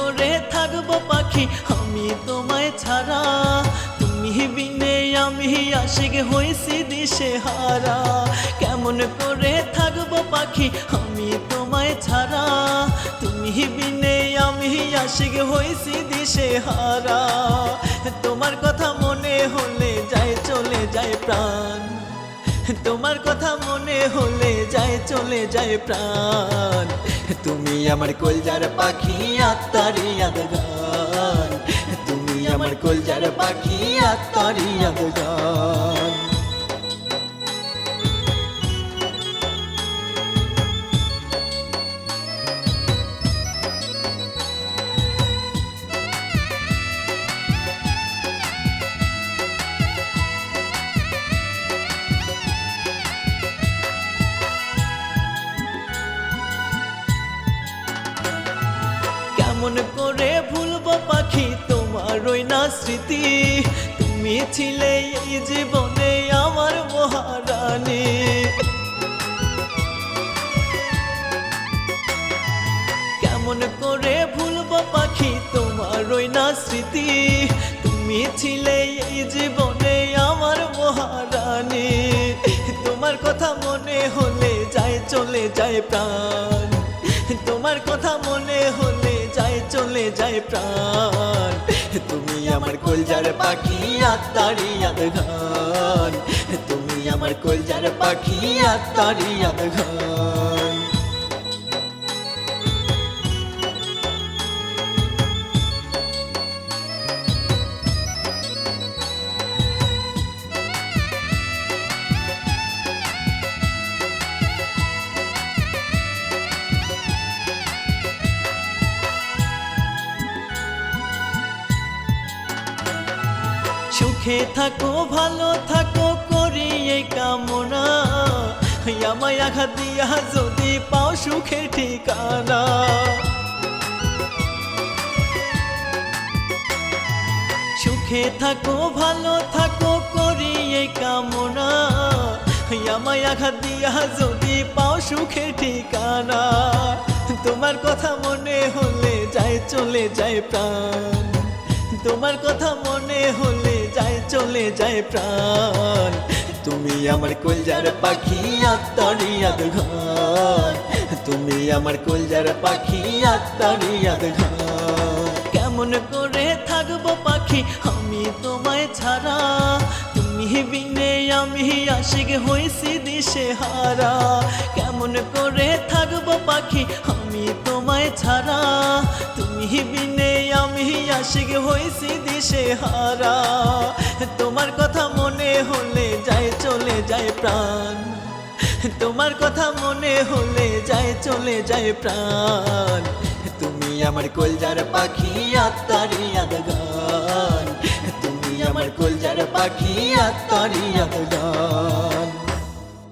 করে থাকবো পাখি আমি তোমায় ছাড়া, তুমি বিনে আমি আশিক হইছি দিশেহারা। কেমন করে থাকবো পাখি আমি তোমায় ছাড়া, তুমি বিনে আমি আশিক হইছি দিশেহারা। তোমার কথা মনে হলে যায় চলে যায় প্রাণ, তোমার কথা মনে হলে যায় চলে যায় প্রাণ। তুমি আমার কলজার পাখি আত্মারি আদগান, তুমি আমার কলজার পাখি আত্মারি আদগান। কেমন করে ভুলবো পাখি তোমার ওই না স্মৃতি, তুমি ছিলে এই জীবনে আমার মহারানী। কেমন করে ভুলবো পাখি তোমার ওই না স্মৃতি, তুমি ছিলে এই জীবনে আমার মহারানী। তোমার কথা মনে হলে যায় চলে যায় প্রাণ, তোমার কথা মনে হলে যায় চলে যায় প্রাণ। তুমি আমার কলজার পাখি আত্মারি আদগান, তুমি আমার কলজার পাখি আত্মারি আদগান। সুখে থাকো ভালো থাকো করি এই কামনা, আমায় আঘাত দিয়া যদি পাও সুখের ঠিকানা। সুখে থাকো ভালো থাকো করি এই কামনা, আমায় আঘাত দিয়া যদি পাও সুখের ঠিকানা। তোমার কথা মনে হলে যায় চলে যায় প্রাণ, তোমার কথা মনে হলে যায় চলে যায় প্রাণ। তুমি আমার কলজার পাখি আত্মারি আদগান, তুমি আমার কলজার পাখি আত্মারি আদগান। কেমন করে থাকবো পাখি আমি তোমায় ছাড়া, তুমি বিনে আমি আশিক হইছি দিশেহারা। কেমন করে থাকবো পাখি আমি তোমায় ছাড়া, তুমি বিনে আমি আশিক হইছি দিশেহারা। তোমার কথা মনে হলে যায় চলে যায় প্রাণ, তোমার কথা মনে হলে যায় চলে যায় প্রাণ। তুমি আমার কলজার পাখি আত্মারি আদগান, তুমি আমার কলজার পাখি আত্মারি আদগান।